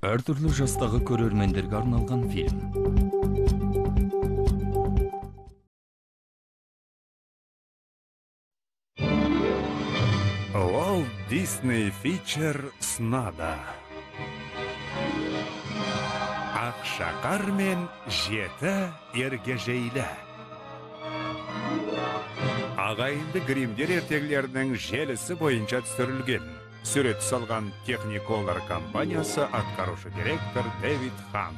Әртүрлі жастағы көрермендерге арналған фильм. Walt Disney Feature сынада. Ақшақар мен жеті ергежейлі. Ағайынды гримдер ертегілерінің желісі бойынша түсірілген. Сурет салған Technicolor компаниясы атқарушы директор Дэвид Хант.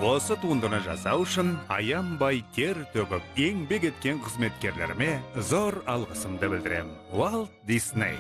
Осы туындыны жасау үшін аянбай тер төгіп еңбек еткен қызметкерлеріме зор алғысымды білдірем. Walt Disney.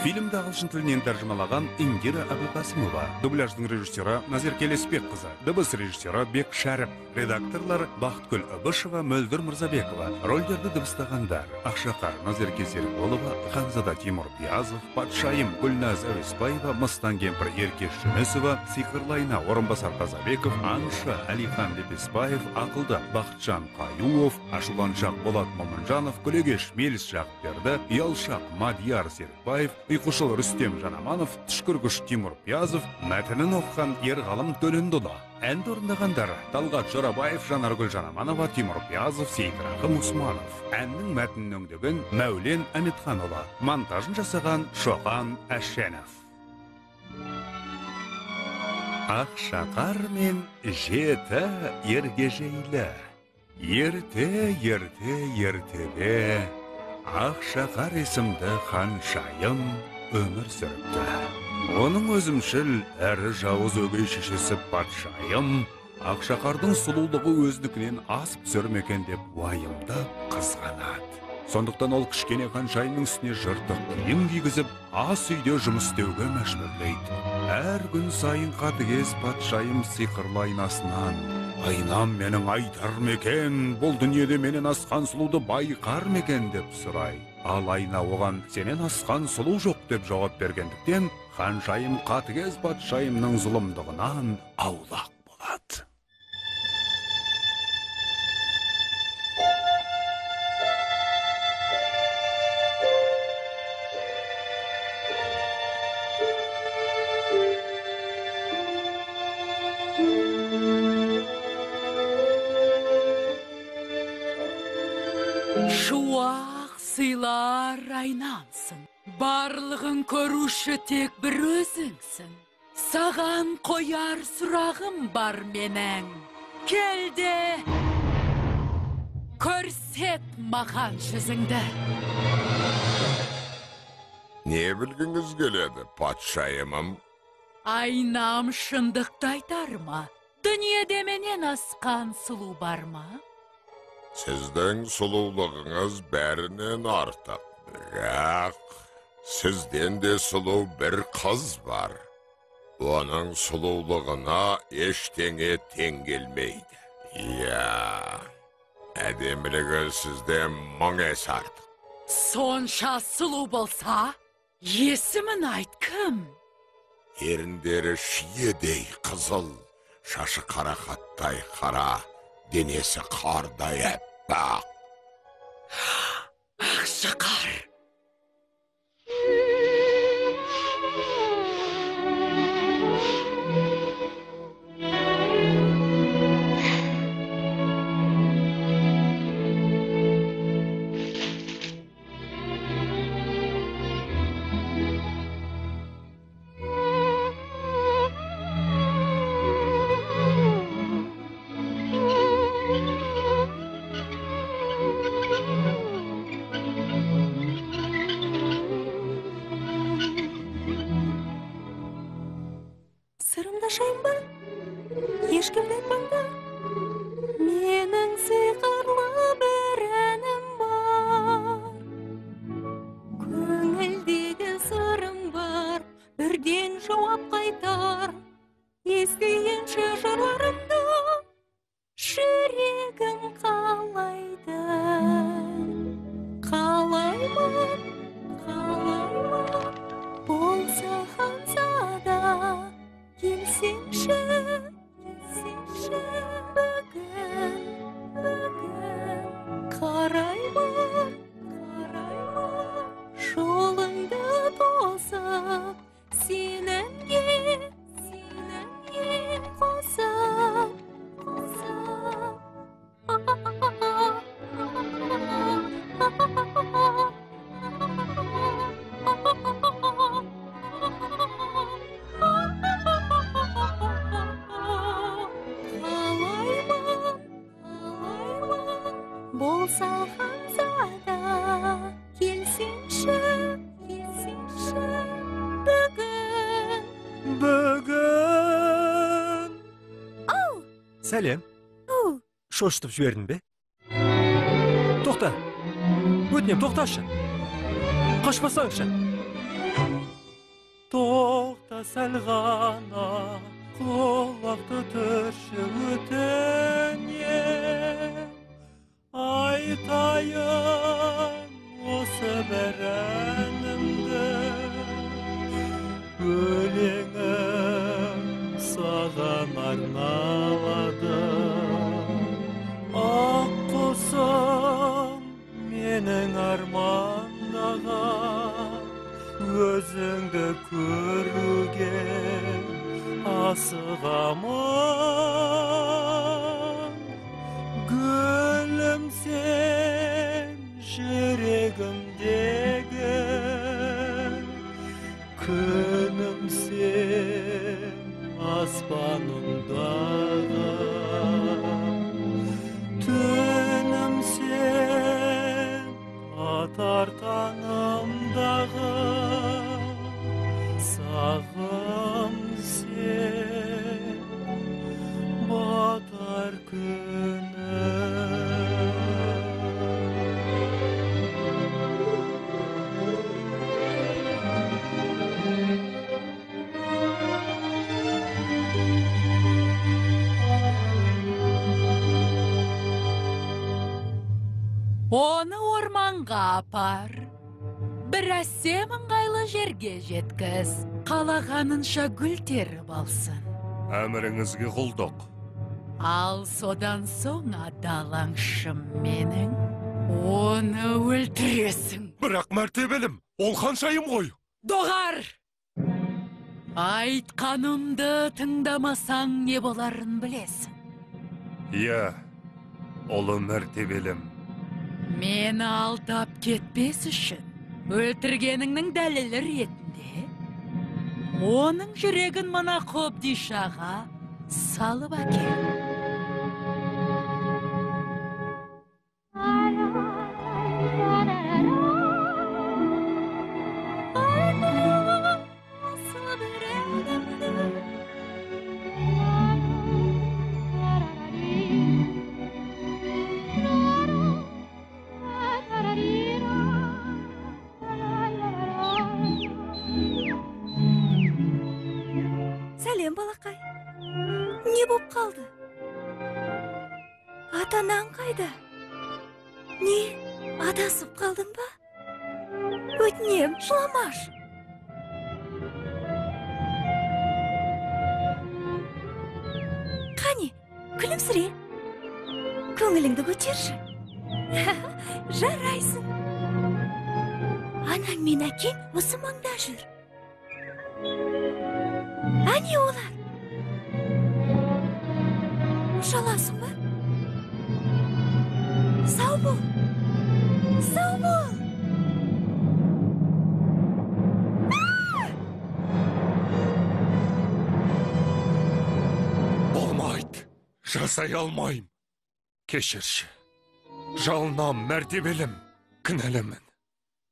Фильмді ағылшын тілінен тәржімалаған Индира Әбілқасымова, дубляждың режиссері Назерке Леспекқызы, дыбыс режиссері Бек Шәріп, редакторлар Бақытгүл Ыбышева, Мөлдір Мырзабекова, рөлдерді дыбыстағандар Ақшақар Назерке Серікболова, Ханзада Тимур Пиязов, Патшайым Гүлназ Әуесбаева, Мыстан кемпір Еркеш Жүнісова, Сиқырлайна Орынбасар Тазабеков, Аңшы Әлихан Лепесбаев, Ақылды Бақытжан Қаюов, Ашуланшақ Болат Момынжанов, Күлегеш Меліс Жақперді, Ялшақ Мадияр Серікбаев, Ұйқышыл Рүстем Жанаманов, Түшкіргіш Тимур Пиязов, мәтінін оққан Ерғалым Төлендұлы. Әнді орындағандар Талғат Жорабаев, Жанаргүл Жанаманова, Тимур Пиязов, Сейтірағым Усманов. Әннің мәтінін өңдеген Мәулен Әметханұлы. Монтажын жасаған Шоқан Әшенов. Ақшақар мен жеті ергежейлі. Ерте Ақшақар есімді ханшайым өмір сүріпті. Оның өзімшіл әрі жауыз өгей шешесі патшайым Ақшақардың сұлулығы өздікінен асып түсірмекен деп уайымдап қызғанады. Сондықтан ол кішкене ханшайымның үстіне жыртық киім кигізіп, ас үйде жұмыс істеуге мәжбүрлейді. Әр күн сайын қатыгез патшайым сиқырлы айнасынан: «Айнам менің айтар мекен, бұл дүниеде менен асқан сұлуды байқар мекен» деп сұрай. Ал айна оған «Сенен асқан сұлу жоқ» деп жауап бергендіктен, ханшайым қатыгез патшайымның зұлымдығынан аулақ болады. Шуақ сыйлар айнамсың, барлығын көруші тек бір өзіңсің. Саған қояр сұрағым бар менің, келді, көрсет маған жүзіңді. Не білгіңіз келеді, патшайымым? Айнам шындықты айтар ма? Дүниеде менен асқан сұлу бар ма? Сіздің сұлулығыңыз бәрінен артық, бірақ сізден де сұлу бір қыз бар. Оның сұлулығына ештеңе тең келмейді. Иә, әдемілігі сізден мың есе артық. Сонша сұлу болса, есімін айт кім? Еріндері шиедей қызыл, шашы қарақаттай қара, денесі қардай әппақ. Ақшақар. Сырымда шайым бар, ешкімді айтпаңдар. Менің сиқырлы бір әнім бар. Көңілдегі сырым бар, бірден жауап қайтар. Естігенше жырларымды жүрегім қалайды. салған зада келсеңші Бүгін. Ау! Сәлем. Ау! Шошытып жібердің бе? Тоқта. Өтінем, тоқташы. Қашпасаңшы. Тоқта сәл ғана, құлақты түрші өтінем. Айтайын осы бір әнімді. Өлеңім саған арналадым. Ақ құсым менің армандаған, өзіңді көруге асығамын. Гүлім сен жүрегімдегі, күнім сен аспанымдағы, түнім сен атар таңымдағы, сағым сен батар күнім. Оны орманға апар. Біраз ыңғайлы жерге жеткіз. Қалағанынша гүл теріп алсын. Әміріңізге құлдық. Ал содан соң адалаңшым менің. Оны өлтіресің. Бірақ мәртебелім, ол қаншайым ғой? Доғар! Айтқанымды тыңдамасаң не боларын білесің. Иә, ұлы мәртебелім. Мені алдап кетпес үшін өлтіргеніңнің дәлелі ретінде оның жүрегін мына қобдишаға салып әкел. Сәлем, балақай. Не боп қалды? Атанаң қайда? Не, адасып қалдың ба? Өтінем, жыламаш. Қане, күлімсіре. Көңіліңді көтерші. Жарайсың. Анаң мен әкең осы маңда жүр. Әне олар? Ұшаласың ба? Сау бол! Сау бол! Болмайды. Жасай алмайым. Кешірші. Жалынам, мәртебелім. Кінәлімін.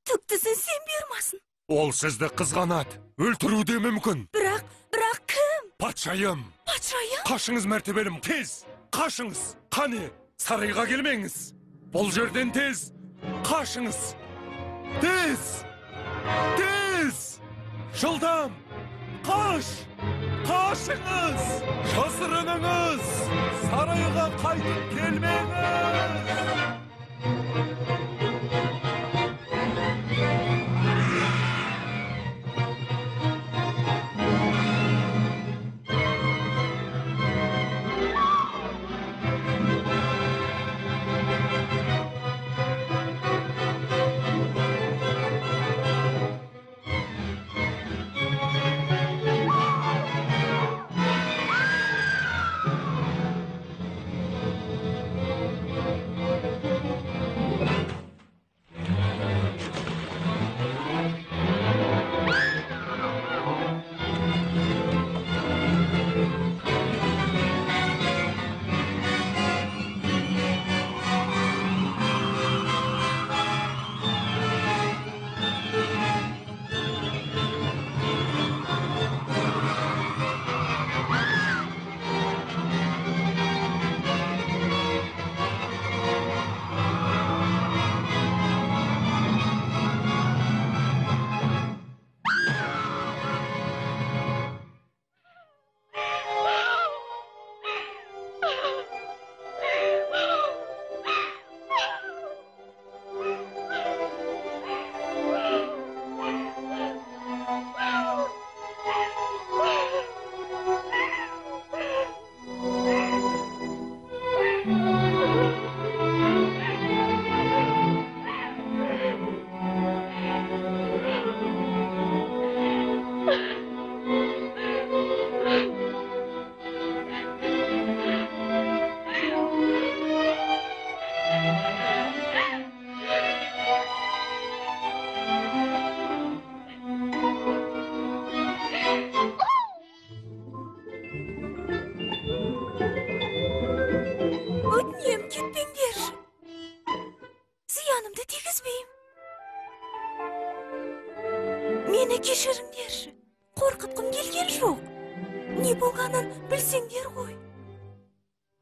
Түктісін сен бермасын. Ол сізді қызғанат. Өлтіруде мүмкін. Бірақ кім? Патшайым. Патшайым? Қашыңыз, мәртебелім, тез. Қашыңыз. Қане, сарайға келмеңіз. Бұл жерден тез. Қашыңыз. Тез. Тез. Жылдам. Қаш. Қашыңыз. Жасырыныңыз. Сарайға қайтып келмеңіз. Қорыққанымды тигізбейм. Мені кешіріңдерші. Қорқытқым келген жоқ. Не болғанын білсеңдер ғой.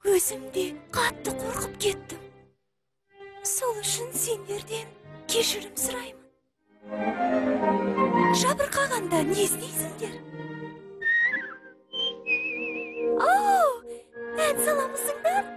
Өзім де қатты қорқып кеттім. Сол үшін сендерден кешірім сұраймын. Жабырқағанда не істейсіңдер? Ау, ән саламысыңдар?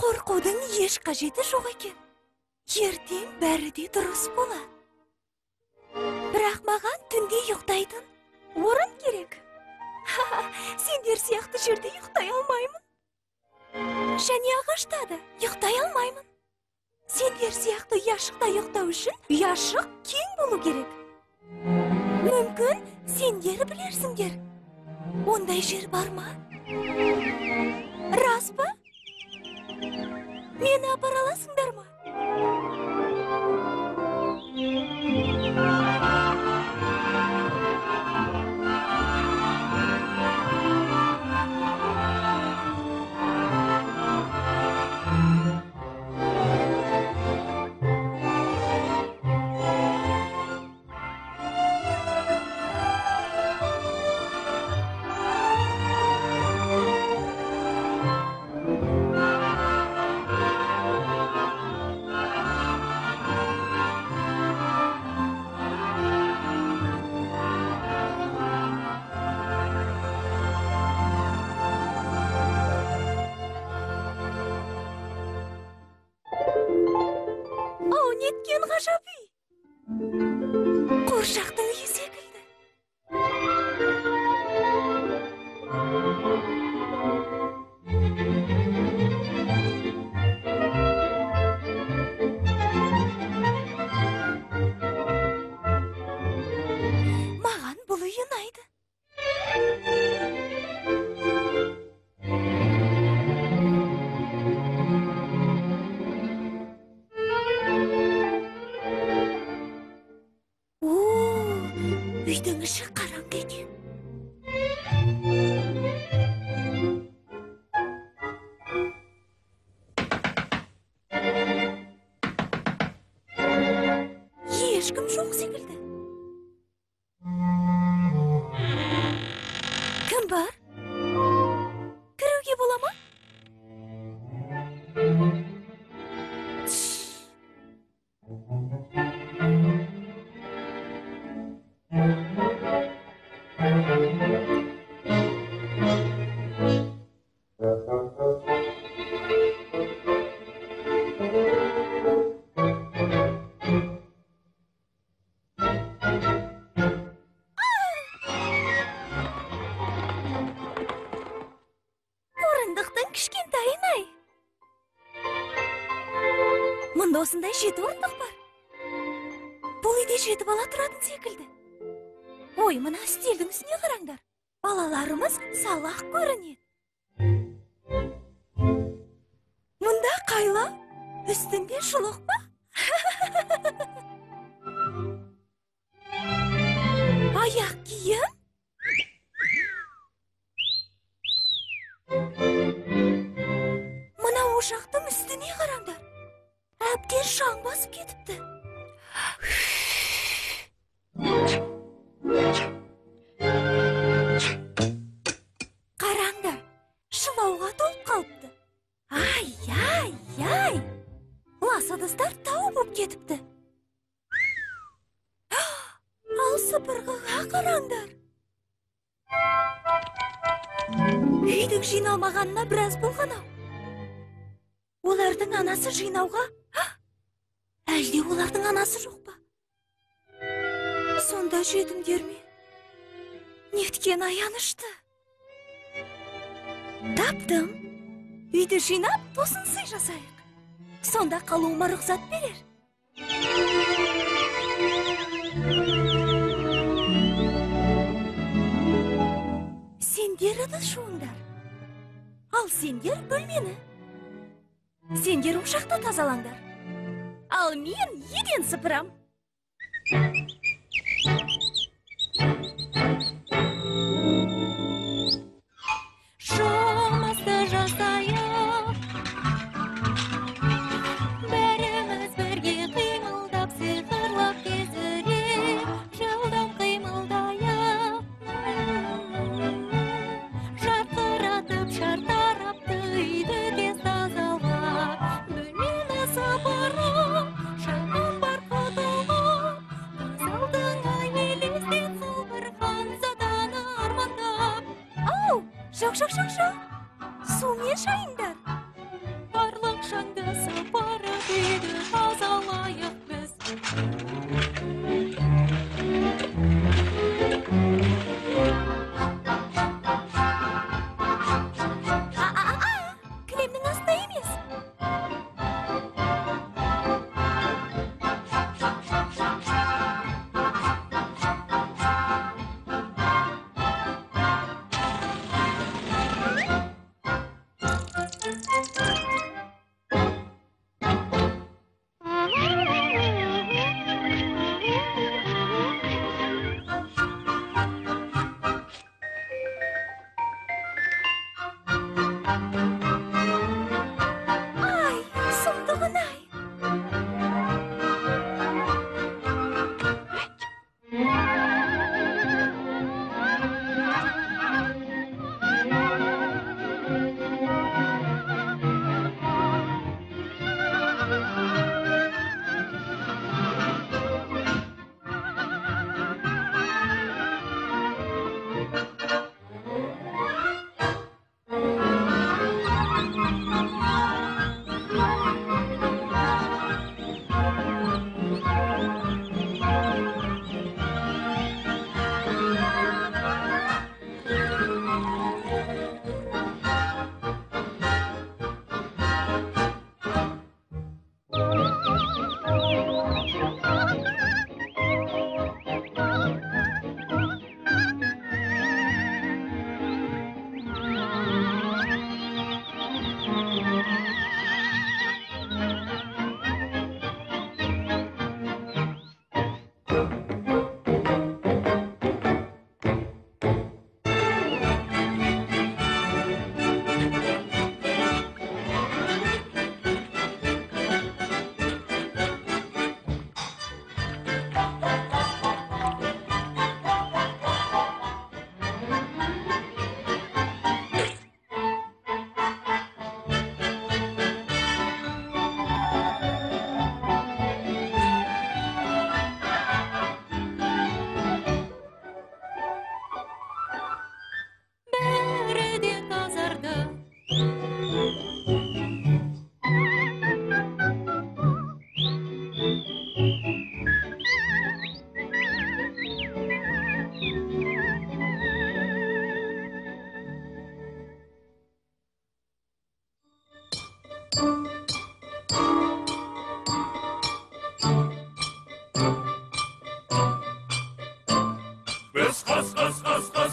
Қорқудың еш қажеті жоқ екен. Ертең бәрі де дұрыс болады. Бірақ маған түнде ұйықтайтын орын керек. Сендер сияқты жерде ұйықтай алмаймын. Және ағашта да ұйықтай алмаймын. Сендер сияқты ұяшықта ұйықтау үшін ұяшық кең болу керек. Мүмкін сендер білерсіңдер. Ондай жер бар ма? Рас па? Мені апара аласыңдар ма? Неткен ғажап үй. Қуыршақтың үйі секілді. Маған бұл үй ұнайды. Үйдің іші қараңғы екен. Ешкім жоқ секілді. Кім бар? Кіруге бола ма? Орындықтың кішкентайын-ай. Мұнда осындай 7 орындық бар. үйде 7 бала тұратын секілді. Ой, мына үстелдің үстіне қараңдар. Балаларымыз салақ көрінеді. Мұнда қайла, үстінде шұлық па? Аяқ киім? Мына ошақтың үстіне қараңдар. Әбден шаң басып кетіпті. Қараңдар, шылауға толып қалыпты. Ай! Лас ыдыстар тау болып кетіпті. Ал сыпырғыға қараңдар. Үйдің жиналмағанына біраз болған-ау. Олардың анасы жинауға? Әлде олардың анасы жоқ па? Сонда жетімдер ме? Неткен аянышты. Таптым. Үйді жинап, тосын сый жасайық. Сонда қалуыма рұқсат берер. Сендер ыдыс жуыңдар. Ал сендер бөлмені. Сендер ошақты тазалаңдар. Ал мен еден сыпырам. Жұмысты жасайық. Бәріміз бірге қимылдап, сиқырлап кезірек. Жылдам қимылдайық. Жарқыратып, шартарапты үйді тез тазалап. Бөлмені сыпырып, шаңын барқытып. Көз алдыңа елестет сылбырхан заданы армандап. Ау, жоқ. Сумен шайыңдар. Барлық шаңды сыпырып үйді тазалайық біз. Кілемнің астында емес. Ай, сұмдығын-ай.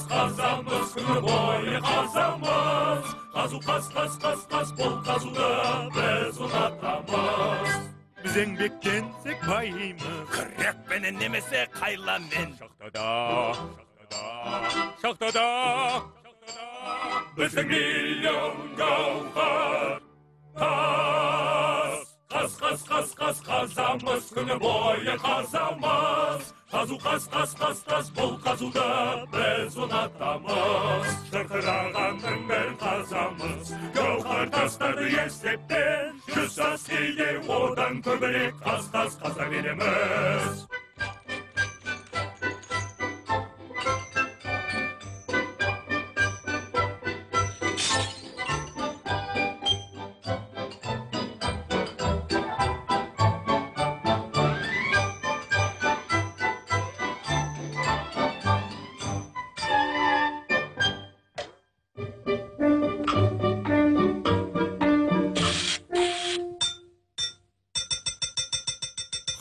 қазамыз, күні бойы қазамыз. Қазу қаз, бол қазуды біз ұнатамыз. Біз еңбектенсек байымыз, Күрекпенен немесе қайламен. Шахтада, Біздің миллион гауһар тас. Қазамыз, күні бойы қазамыз. Қазу қаз, бол қазуды біз ұнатамыз. Шырқырағанның бәрін қазамыз, гауһар тастарды есептен. 100 тас кейде одан көбірек қаза береміз.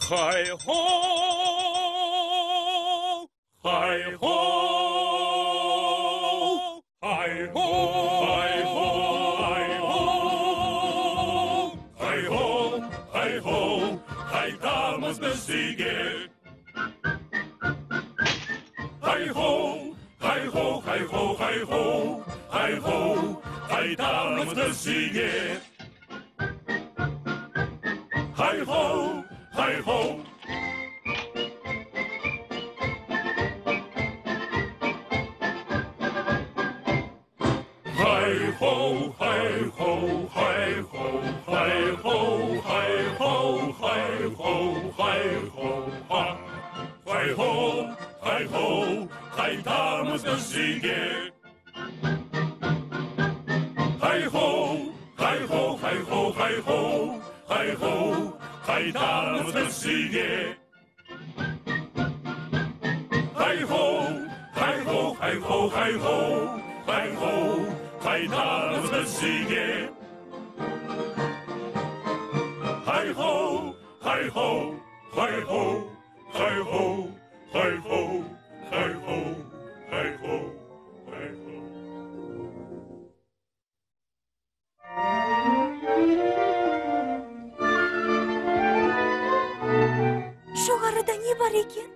Хай-хо, хай-хо, хай-хо, хай-хо, хай-хо, хай-хо, қайтамыз біз үйге. Хай-хо, хай-хо, хай-хо, хай-хо, хай-хо, қайтамыз біз үйге. Хай-хо, Hi-ho! Hi-ho, hi-ho, hi-ho, hi-ho, hi-ho, hi-ho, hi-ho, hi-ho, hi-ho, қайтамыз біз үйге. Hi-ho, hi-ho, hi-ho, hi-ho, hi-ho, қайтамыз біз үйге. Хай-хо, хай-хо, хай-хо, хай-хо, хай-хо, қайтамыз біз үйге. Хай-хо, хай-хо, хай-хо, хай-хо, хай-хо, хай-хо, хай-хо, хай-хо. Жоғарыда не бар екен?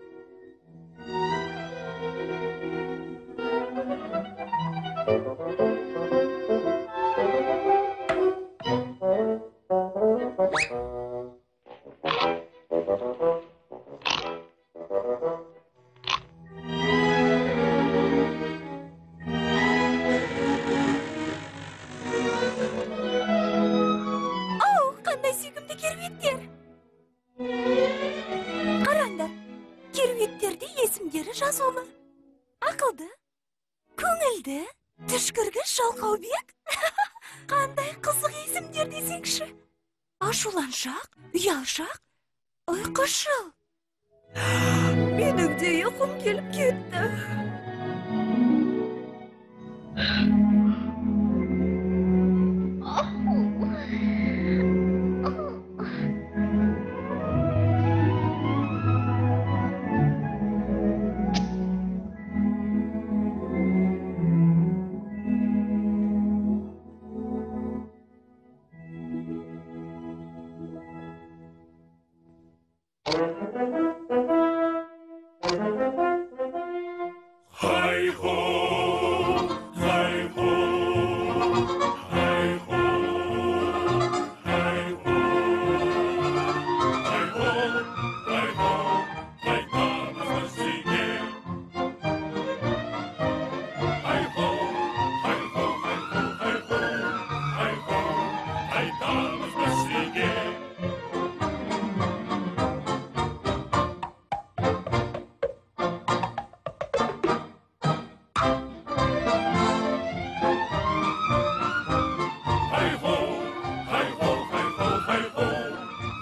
Қандай сүйкімді керуеттер! Қараңдар, керуеттерде есімдері жазулы. Ақылды, көңілді, түшкіргіш, жалқаубек. Қандай қызық есімдер десеңші. Ашуланшақ, ұялшақ, ұйқышыл. Менің де ұйқым келіп кетті. Hi-ho, hi-ho, hi-ho, hi-ho,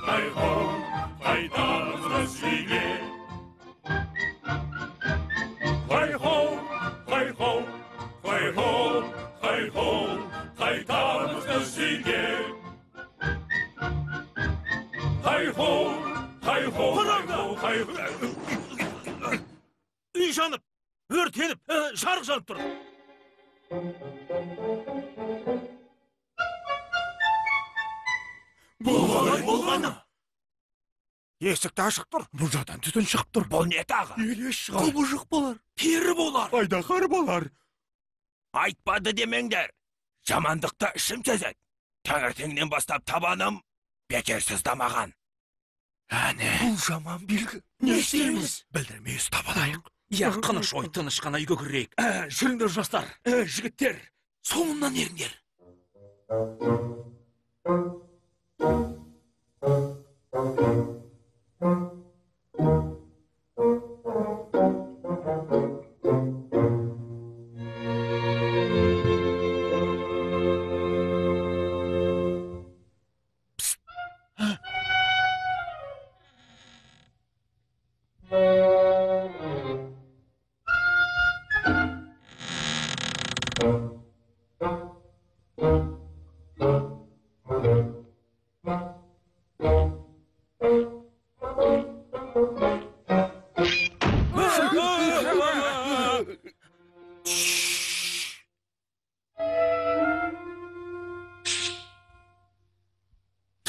hi-ho, hi-ho, қайтамыз біз үйге. Hi-ho, hi-ho, hi-ho, hi-ho, hi-ho, қайтамыз біз үйге. Үй жанып, Өртеніп, жарық жанып тұр. Бұл болғаны. Есікті ашық тұр. Бұл жадан түтін шығып тұр. Бұл не тағы? Елес шығар. Құбыжық болар. Тері болар. Айдақар болар. Айтпады демеңдер. Жамандықта ішім сезеді. Таңертеңнен бастап табаным бекерсіз дамаған. Әне. Бұл жаман белгі. Не істейміз? Білдірмей ұстап алайық. Я қыныш ой тыныш қана үйге кірейік. Жүріңдер жастар, жігіттер, соңымнан еріңдер.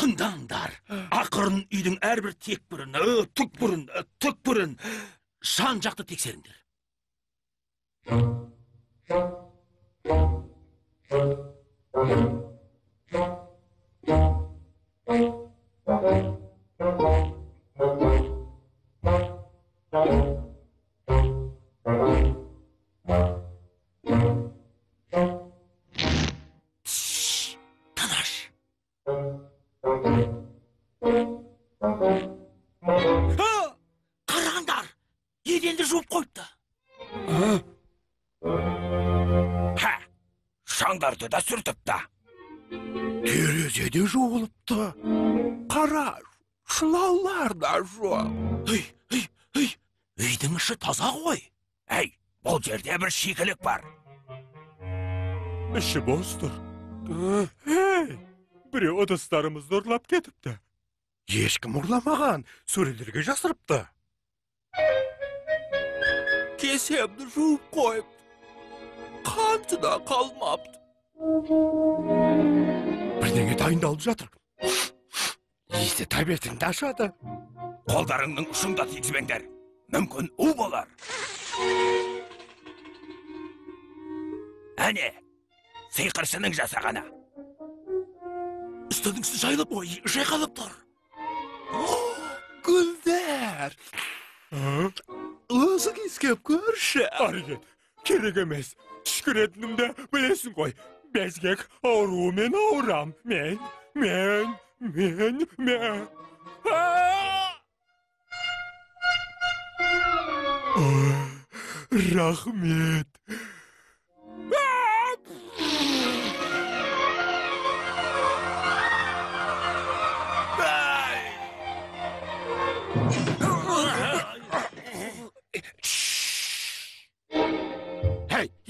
Тыңдаңдар, ақырын үйдің әрбір текбұрын, түкбұрын, жан жақты тексеріңдер. Тыныш. Қараңдар, еденді жуып қойыпты. Шаңдарды да сүртіпті. Терезеде жуылыпты. Қара, шылаулар да жоқ. Үйдің іші таза ғой. Әй, бұл жерде бір шикілік бар. Іші бос тұр. Біреу ыдыстарымызды ұрлап кетіпті. Ешкім ұрламаған, сөрелерге жасырыпты. Кесемді жуып қойыпты. Қанты да қалмапты. Бірдеңе дайындалып жатыр. Иісі тәбетіңді ашады. Қолдарыңның ұшында тигізбеңдер. Мүмкін у болар. Әне, сиқыршының жасағаны. Үстіңсі жайлып ой, жайқалып тұр. Гүлдер! Өзі кескеп көрші. Арген, керек емес. Түшкіретінімді білесің ғой. Безгек ауруымен ауырам. Мен. Рахмет.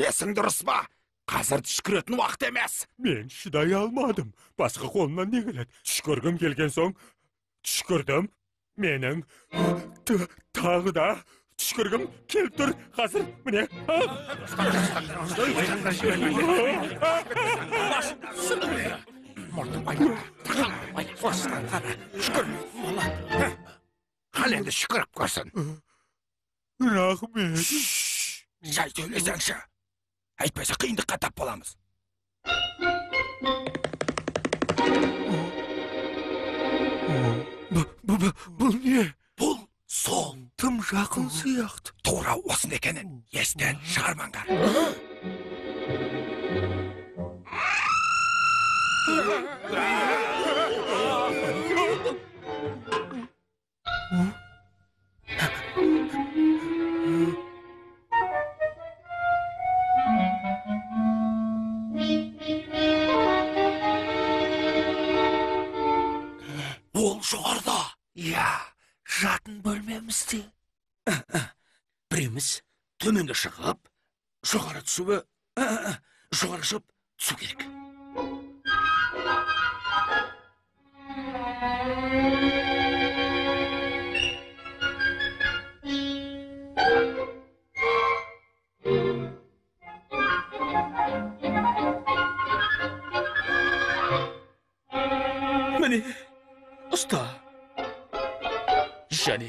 Есің дұрыс ба? Қазір түшкіретін уақыт емес. Мен шыдай алмадым. Басқа қолымнан не келеді? Түшкіргім келген соң түшкірдім. Менің тағы да түшкіргім келіп тұр. Қазір міне. Қал енді шүкіріп көрсін. Рахмет. Жай сөйлесеңші. Әйтпесе қиындыққа тап боламыз. Бұл не? Бұл сол. Тым жақын сияқты. Тура осыны екенін естен шығармаңдар. Ол жоғарда. Я, жатын бөлмемізде. Біреміз төменге шығып, жоғары түсуі, жоғары шығып түсу керек.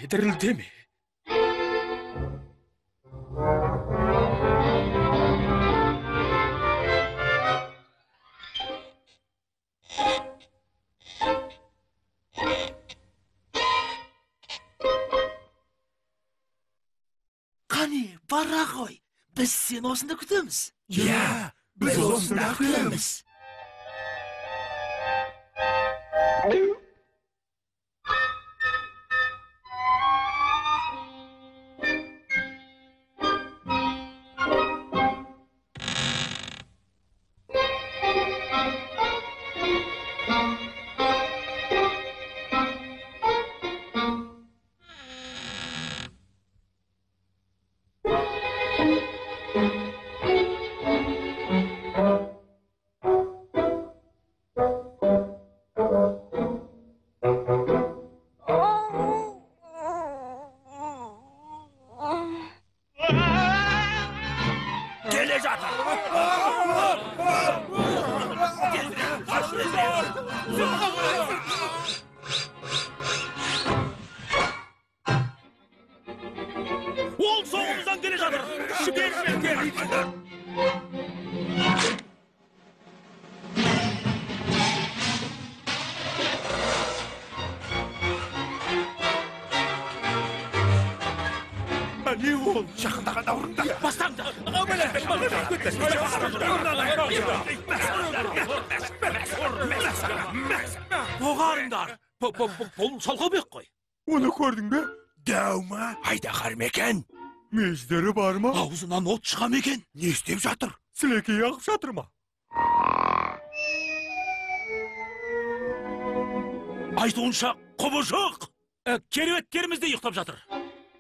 дірілдеме. Қане, бара ғой. Біз сен осында күтеміз. Иә, біз осында күтеміз. Келе жатыр. Ол соңымыздан келе жатыр. Жіберіңдер. Не ол? Жақындағанда ұрыңдар. Бастаңдар. Оғарыңдар. Бұл салғабек қой. Оны көрдің бе? Дәу ма? Айдаһар мекен. Мездері бар ма? Аузынан от шыға мекен. Не істеп жатыр? Сілекей ағып жатыр ма? Айтуынша құбыжық. Кереуеттерімізде ұйықтап жатыр.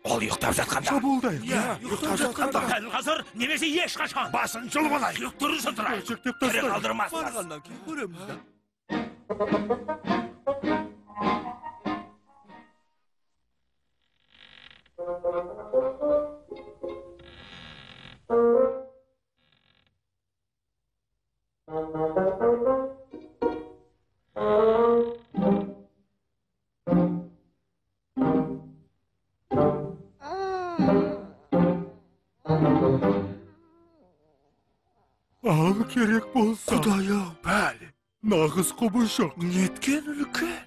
Ол ұйықтап жатқанда. Шабуылдайық. Ұйықтап жатқанда. Дәл қазір немесе ешқашан. Басын жұлып алайық. Тұрырсын тұрайық. Шектеп Тірі тастайық. қалдырмас. Барғаннан кейін көреміз да. Ал керек болса. Құдай-ау, бәлі. Нағыз құбыжық. Неткен үлкен?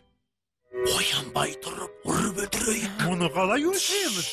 Оянбай тұрып, ұрып өлтірейік. Мұны қалай өлшейміз?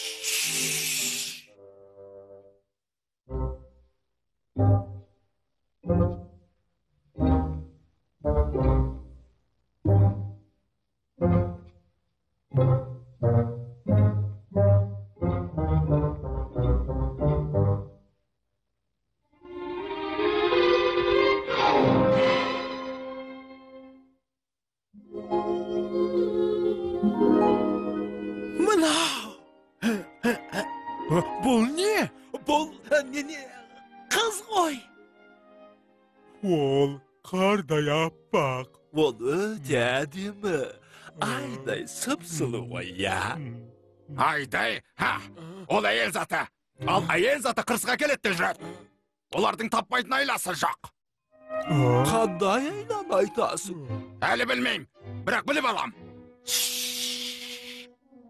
Бұл не? Бұл қыз ғой. Ол қардай аппақ. Ол өте әдемі. Айдай сұп-сұлу ғой, я. Айдай, ол әйел заты. Ал әйел заты қырсыға келетті жүрет. Олардың таппайтын айласы жоқ. Қандай айлан айтасың? Әлі білмейм, бірақ біліп алам.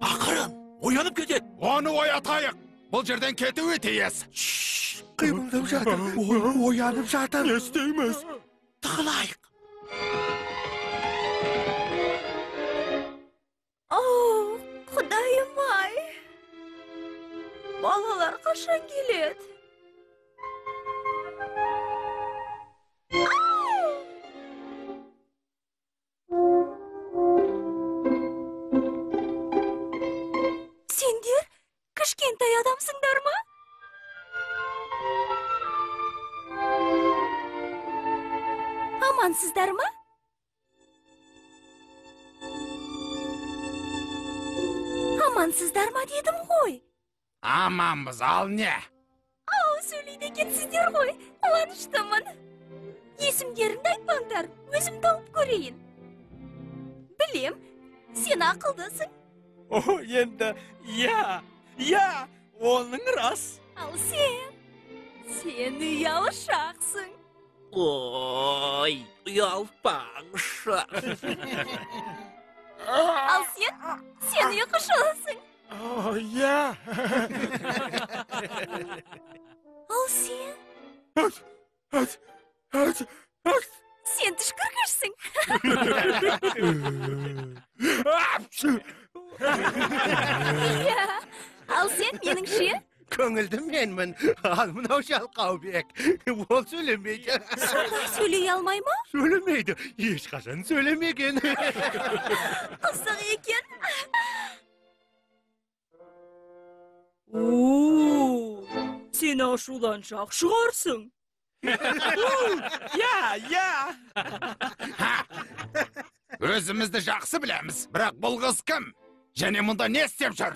Ақырын, оянып кетеді. Оны оятайық. Бұл жерден кетуі тиіс. Қимылдап жатыр. Оянып жатыр. Не істейміз? Тығылайық. Оу, құдайым-ай. Балалар қашан келеді? Сендер кішкентай адамсыңдар ма? Амансыздар ма? Амансыздар ма дедім ғой. Аманбыз, ал не? Ау, сөйлейді екенсіздер ғой. Қуаныштымын. Есімдеріңді айтпаңдар, өзім тауып көрейін. Білем, сен ақылдысың. О, енді, я, оның рас. Ал сен ұялшақсың. Ой, ұялпаңшы. Ал сен ұйқышылысың. Я. Ал сен? Сен түшкіргішсің. Иә. Ал сен меніңше? Көңілді менмін. Ал мынау жалқау бек. Ол сөйлемейді. Сонда сөйлей алмай ма? Сөйлемейді. Ешқашан сөйлемеген. Қызық екен. Сен ашуланшақ шығарсың. Өзімізді жақсы білеміз, бірақ бұл қыз кім? Және мұнда не істеп жүр?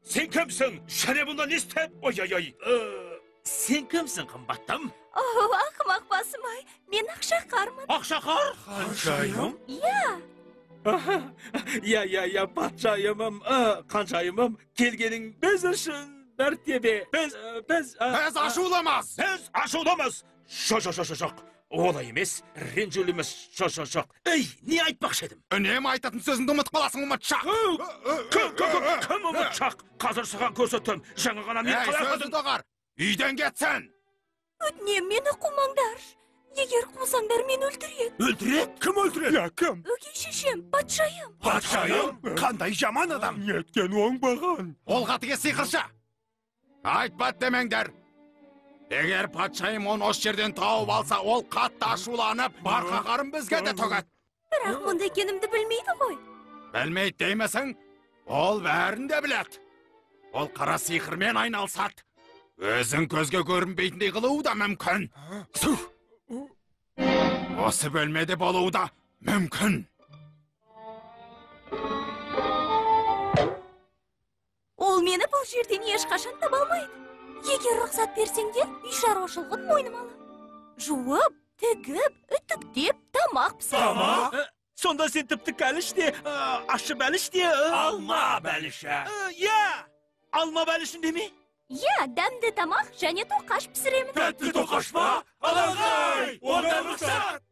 Сен кімсің? Және бұнда не істеп? Ой. Сен кімсің, қымбаттым? Ақымақ басым-ай, мен ақшақармын. Ақшақар? Қаншайым? Я, патшайымым, қаншайымым, келгенің біз үшін мәртебе. Біз ашуламас! Біз ашуламыз! Жоқ. Олай емес, ренжуліміз, жоқ. Ей, не айтпақшы едім? Үнемі айтатын сөзіңді ұмытып қаласың, ұмытшақ! Кім ұмытшақ? Қазір саған көрсетім, жаңа ғана мен қалай сөзді доғар! Үйден кетсін! Өтінем мені қумаңдар. Егер қусаңдар мен өлтіреді. Өлтіреді? Кім өлтіреді? Кім? Өгей шешем, патшайым. Патшайым? Қандай жаман адам? Неткен оңбаған. Ол қатыге сиқыршы! Айтпат демеңдер! Егер патшайым оны осы жерден тауып алса, ол қатты ашуланып, барқағарын бізге де төгеді. Бірақ мұнда екенімді білмейді ғой. Білмейді деймесің, ол бәрін де біледі. Ол қара сиқырмен айналысады. Өзің көзге көрінбейтіндей қылуы да мүмкін. Осы бөлмеде болуы да мүмкін. Ол мені бұл жерден ешқашан таба алмайды. Егер рұқсат берсеңдер, үй шаруашылығын мойныма алам. Жуып, тігіп, үтіктеп, тамақ пісіріп. Сонда сен тіпті кәліш те, ашы бәліш те... Алма бәліші. Алма бәлішін деме? Дәмді тамақ және тоқаш пісіремін. Тәтті тоқаш па? Алағай! Онда рұқсат!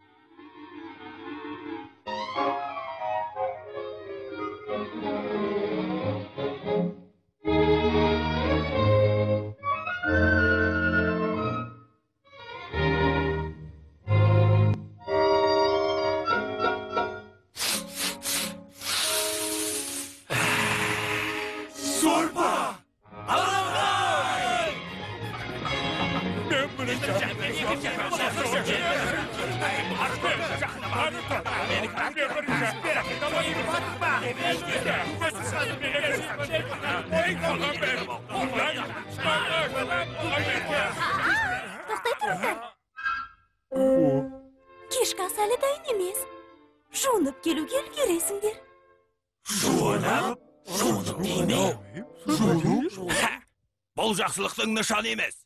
Тоқтай тұрыңдар. Кешкі ас әлі дайын емес. Жуынып келуге үлгересіңдер. Жуынып дейме? Бұл жақсылықтың нышаны емес.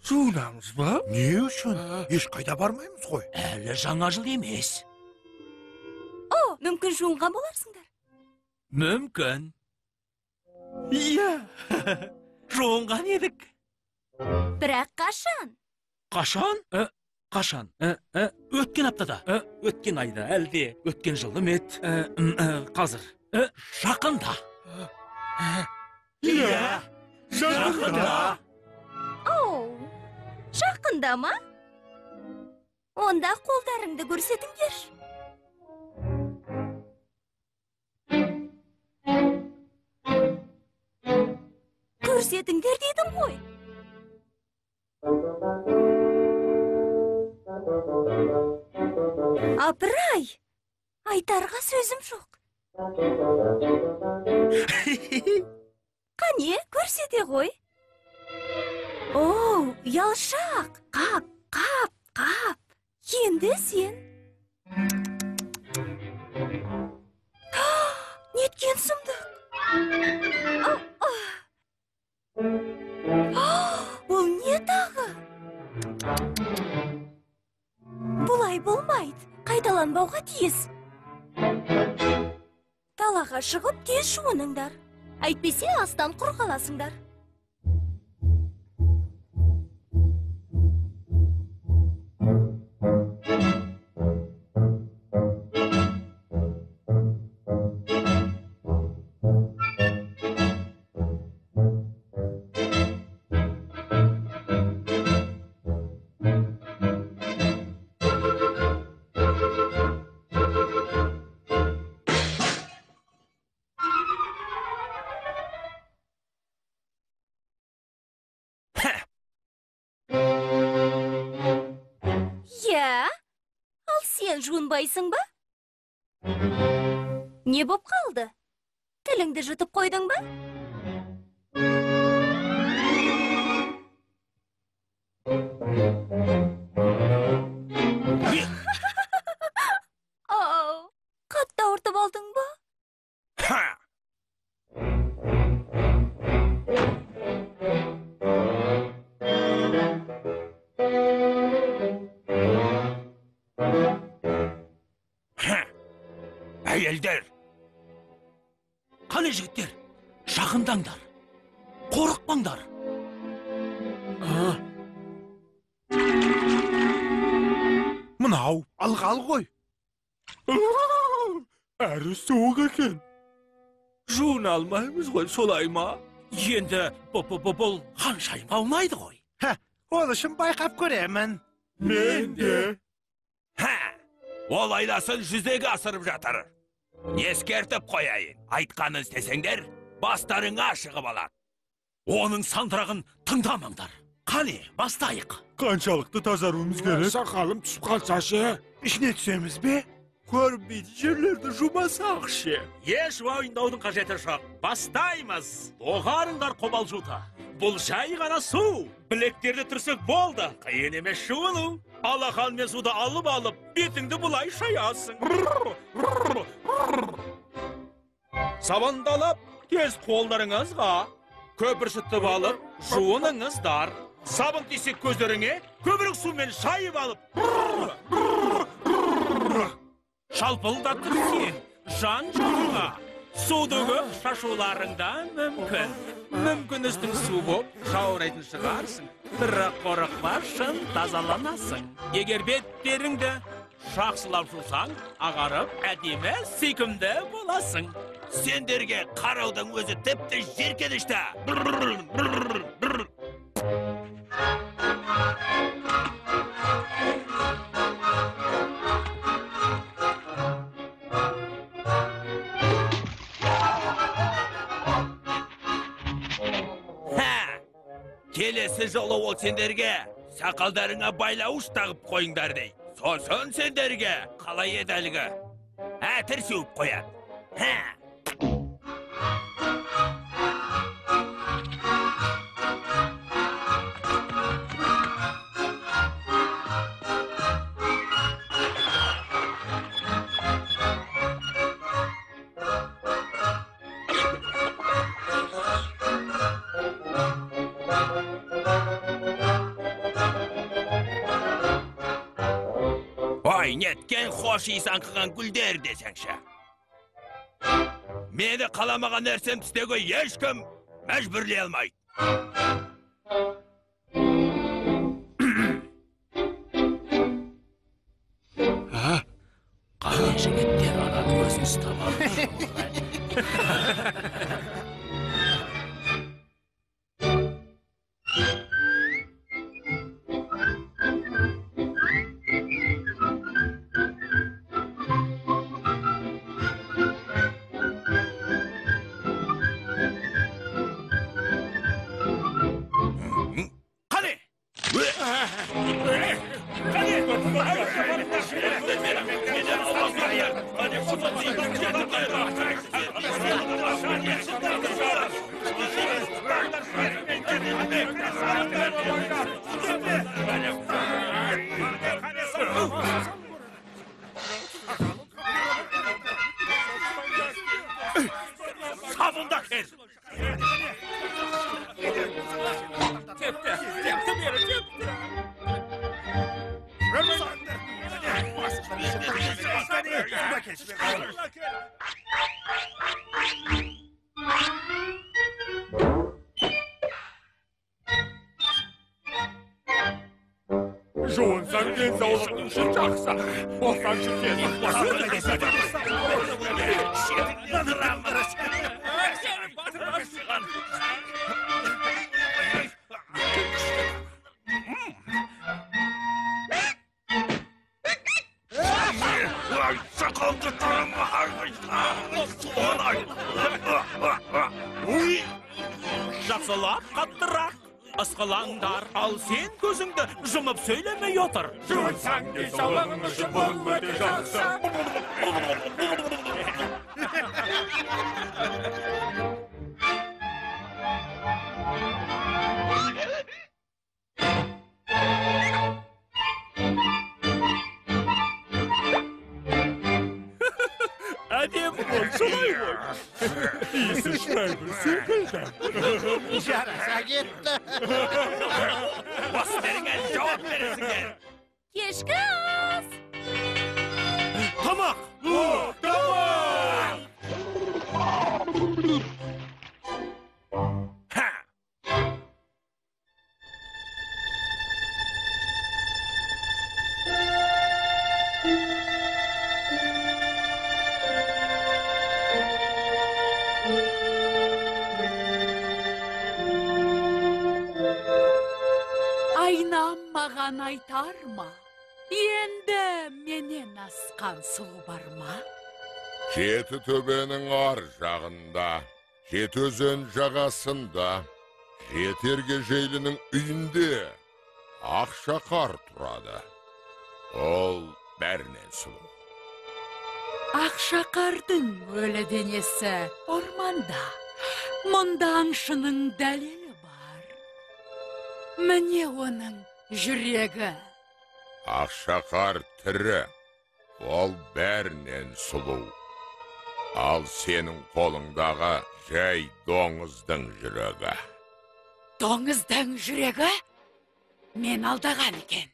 Жуынамыз ба? Не үшін? Еш қайда бармаймыз ғой. Әлі жаңа жыл емес. Мүмкін жуынған боларсыңдар. Мүмкін. Жуынған едік. Бірақ қашан? Қашан? Өткен аптада. Өткен айда, әлде өткен жылы мет. Қазір. Жақында. Жақында. Жақында ма? Онда қолдарыңды көрсетіңдер. Көрсетіңдер дедім ғой. Апырай, айтарға сөзім жоқ. Қане, көрсете ғой. Ұялшақ, қап. Енді сен. Неткен сұмдық. Бұл не тағы? Бұлай болмайды. Қайталанбауға тиіс. Далаға шығып тез жуыныңдар. Әйтпесе астан құр қаласыңдар. сен жуынбайсың ба? Не боп қалды? Тіліңді жұтып қойдың ба? Қатты ауыртып алдың ба? Әйелдер! Қане жігіттер, жақындаңдар. Қорықпаңдар. Мынау Алғал ғой. әрі суық екен. Жуын алмаймыз ғой, солай ма? Енді бұл ханшайымға ұнайды ғой. Ол үшін байқап көремін. Мен де. Ол айласын жүзеге асырып жатыр. Ескертіп қояйын. Айтқанын істесеңдер, бастарыңа шығып алады. Оның сандырағын тыңдамаңдар. Қане, бастайық. Қаншалықты тазаруымыз керек? Сақалым түсіп қалса ше. Ішіне түсеміз бе? Көрінбейтін жерлерді жумасақ ше. Еш уайымдаудың қажеті жоқ. Бастаймыз. Оғарыңдар қобалжуды. Бұл жай ғана су. Білектерді түрсек болды. Қиын емес жуыну. Алақан мен суды алып, бетіңді бұлай шаясың. Сабандалап, тез қолдарыңызға көпіршітіп алып, жуыныңыздар. Сабын тисек көздеріңе көбірек сумен шайып алып. Шалпылдатып сен, жан жағыңа. Суды көп шашуларыңда мүмкін үстің су боп жаурайтын шығарсың. Бірақ қорықпа, шын тазаланасың. Егер беттеріңді жақсылап жусаң, ағарып, әдемі, сүйкімді боласың. Сендерге қараудың өзі тіпті жеркенішті. Келесі жолы ол сендерге сақалдарыңа байлауыш тағып қойыңдар дей. Сосын сендерге қалай еді әлгі әтір сеуіп қояды. Ой, неткен хош иіс аңқыған гүлдер десеңші. Мені қаламаған нәрсем істеуге ешкім мәжбүрлей алмайды. Қане жігіттер ананың өзін ұстап Sabunda kes! Жуынсаң денсаулығың үшін жақсы. Болсаңшы тез. Жақсылап, қаттырақ. басқалаңдар. Ал сен көзіңді жұмып сөйлемей отыр. Жуынсаң денсаулығың үшін бұл өте жақсы. Әдем бол, солай бол. Исі Шрайбер секілді. Жараса кетті. Осы беріңе жауап бересіңдер. Кешкі ас! Тамақ! Тамақ! Ха! Айнам маған айтар ма? Енді менен асқан сұлу бар ма? Жеті төбенің ар жағында, жеті өзен жағасында, жетерге жейлінің үйінде ақшақар тұрады. Ол бәрінен сұлу. Ақшақардың өлі денесі орманда. Мұнда аңшының дәлелі бар. Міне оның жүрегі. Ақшақар тірі, ол бәрінен сұлу. Ал сенің қолыңдағы жай доңыздың жүрегі. Доңыздың жүрегі? Мен алдаған екен.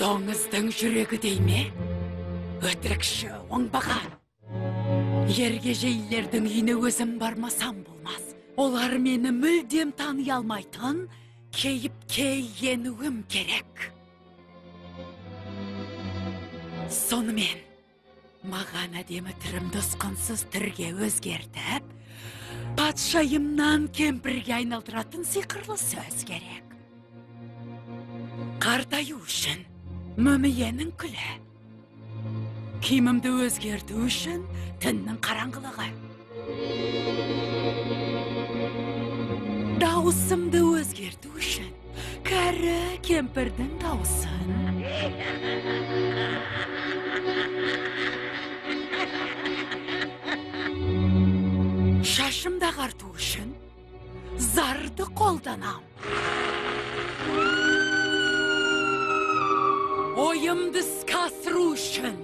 Доңыздың жүрегі дей ме? Өтірікші, оңбаған. Ергежейлердің үйіне өзім бармасам болмас. Олар мені мүлдем тани алмайтын, кейіпке енуім керек. Сонымен, маған әдемі түрімді ұсқынсыз түрге өзгертіп, патшайымнан кемпірге айналдыратын сиқырлы сөз керек. Қартаю үшін мүмиенің күлі. Киімімді өзгерту үшін түннің қараңғылығы. Дауысымды өзгерту үшін кәрі кемпірдің дауысын. Шашымды ағарту үшін зарды қолданам. Ойымды іске асыру үшін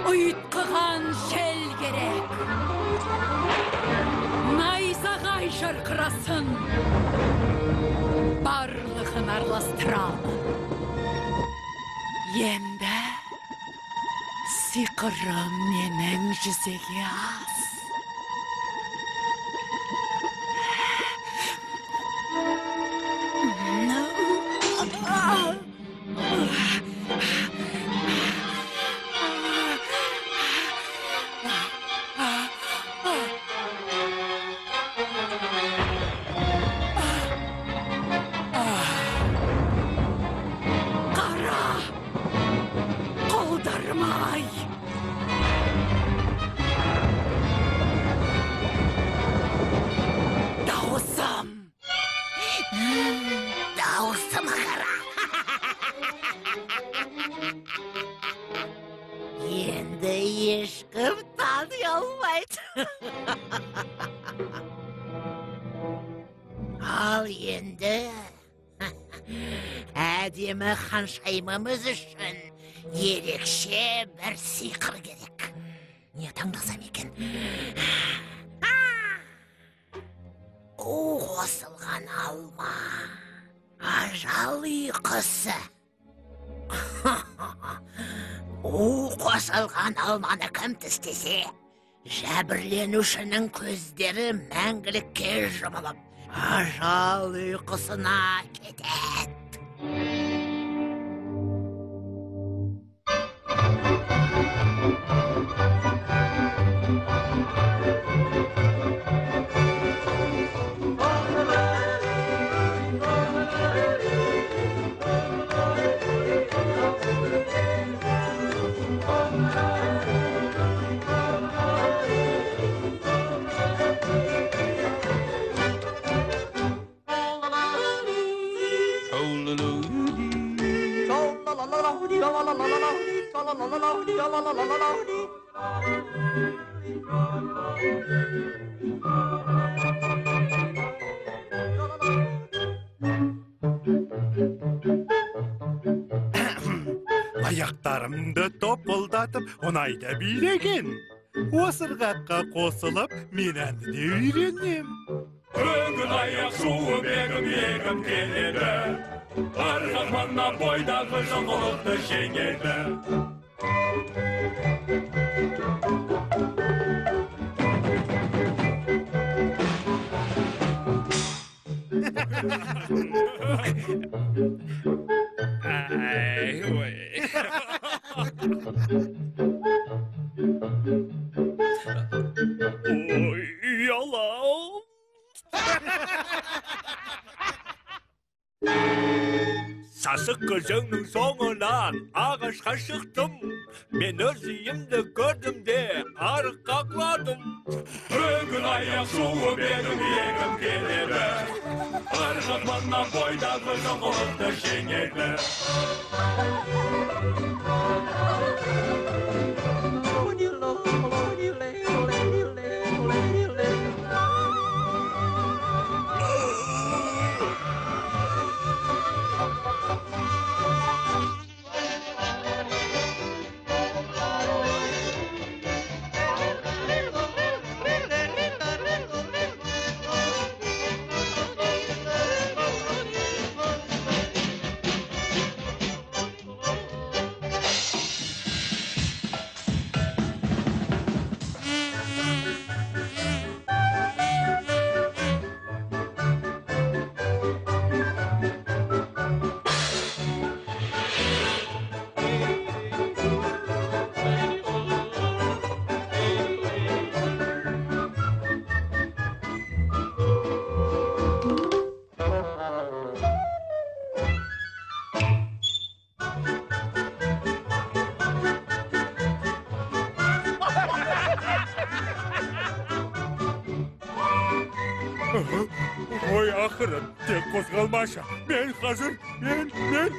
ұйытқыған жел керек. Найзағай жарқырасын, барлығын араластырамын. Енді сиқырым менің жүзеге ас. Ал енді әдемі ханшайымымыз үшін ерекше бір сиқыр керек. Не таңдасам екен? Қосылған алма, ажал ұйқысы. Қосылған алманы кім тістесе, жәбірленушінің көздері мәңгілікке жұмылып, ажал ұйқысына кетеді. Аяқтарымды топылдатып, оңайда билеген. Осырғаққа қосылып, мен әнді де үйренем. Бүгін аяқ шуы бегім келеді. Арғаманна бойдағы жылғылықты жеңеді. Yalan. Сасық көзіңнің соңынан ағашқа шықтым. Мен өз үйімді көрдім де арыққа құладым. Бүгін аяқ шуы бегім келеді. Арғаманна бойдағы жылғылықты жеңеді. Ой, ақырын, тек қозғалмашы. Мен қазір. Рахмет.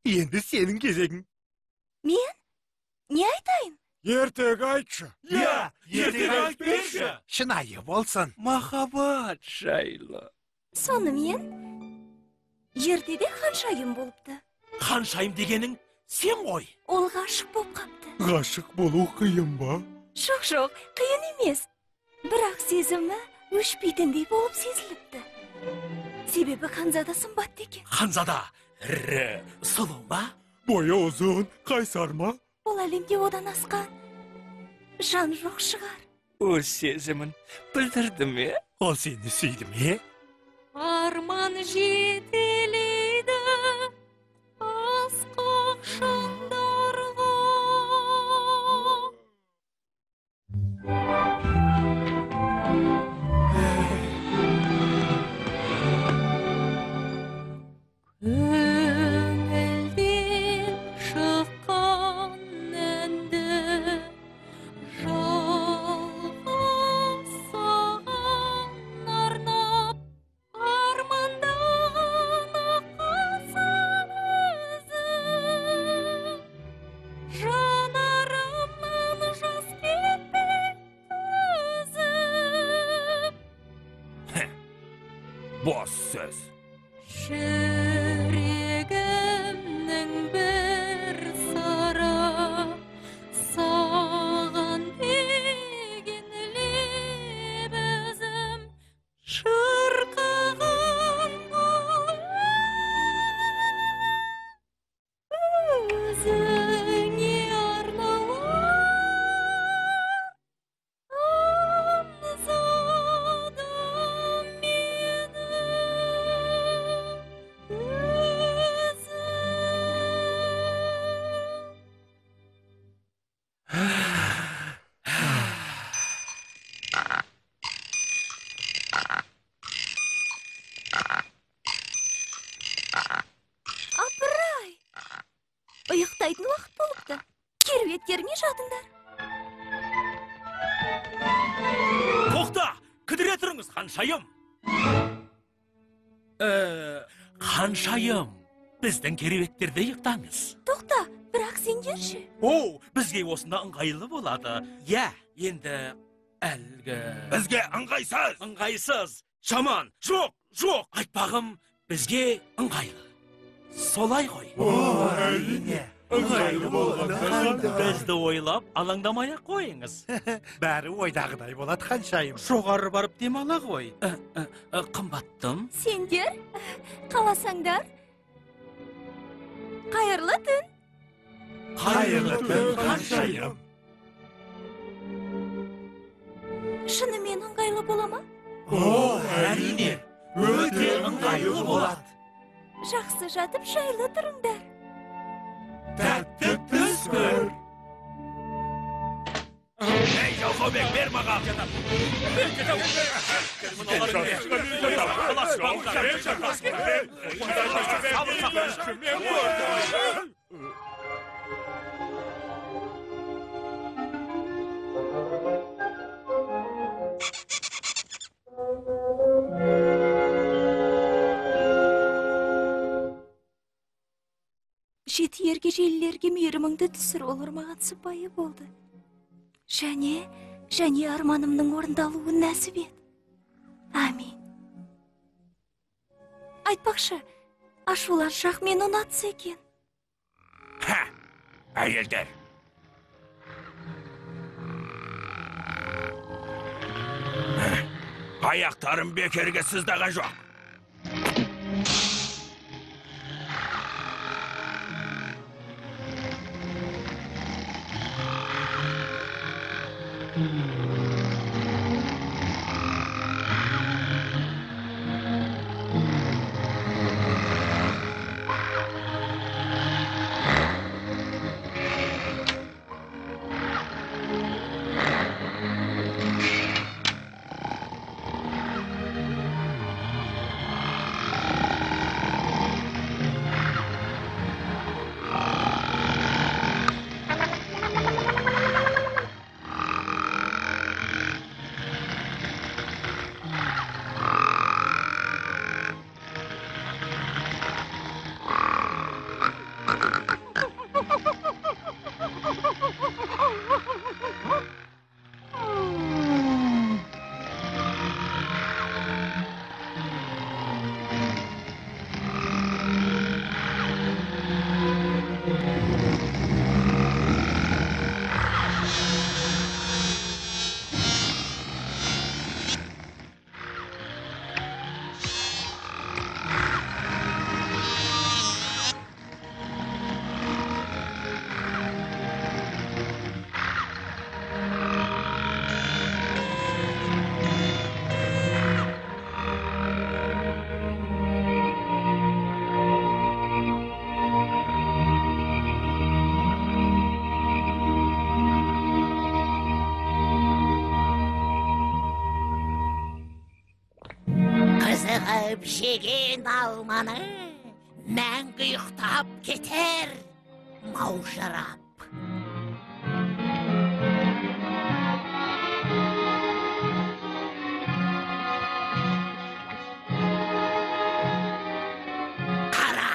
Енді сенің кезегің. Мен? Не айтайын? Ертек айтшы. Ертек айтып берші. Шынайы болсын. Махаббат жайлы. Сонымен, ертеде ханшайым болыпты. Ханшайым дегенің сен ғой. Ол ғашық болып қапты. Ғашық болу қиын ба? Жоқ, қиын емес. Бірақ сезімі өшпейтіндей болып сезіліпті. Себебі Ханзада сымбатты екен. Ханзада ірі, сұлу ма? Бойы ұзын, қайсар ма? Ол әлемде одан асқан жан жоқ шығар. Өз сезімін білдірді ме? Ол сені сүйді ме? Арман жетелейді асқа Bos söz. Жүрегімнің бір сыры, саған деген лебізім шырқаған өзіңе арналар аңсадым мені апырай, ұйықтайтын уақыт болыпты. Керуеттеріңе жатыңдар. Тоқта, кідіре тұрыңыз, ханшайым. Ханшайым, біздің кереуеттерде ұйықтаңыз. Тоқта, бірақ сендерші. О, бізге осында ыңғайлы болады. Я, енді әлгі... Бізге ыңғайсыз. Ыңғайсыз. Жаман, жоқ, айтпағым, бізге ыңғайлы. Солай ғой. әрине. Ыңғайлы болғанда қандай. Бізді ойлап, алаңдамай-ақ қойыңыз. Бәрі ойдағыдай болады, ханшайым. Жоғары барып демала ғой. Қымбаттым. Сендер, қаласаңдар, қайырлы түн. Қайырлы түн, ханшайым. Шынымен ыңғайлы бола ма? Әрине, өте ыңғайлы болады. Жақсы жатып жайлы тұрыңдар. Тәтті түс көр. Ей, Жалқаубек, бер маған. Жеті ергежейлілерге мейіріміңді түсір, олар маған сыпайы болды. Және арманымның орындалуын нәсіп ет. Амин. Айтпақшы, ашуланшақ мен ұнатса екен. Әйелдер. Аяқтарым бекерге сыздаған жоқ. Қызығып жеген алманы мәңгі ұйықтап кетер маужырап. Қара,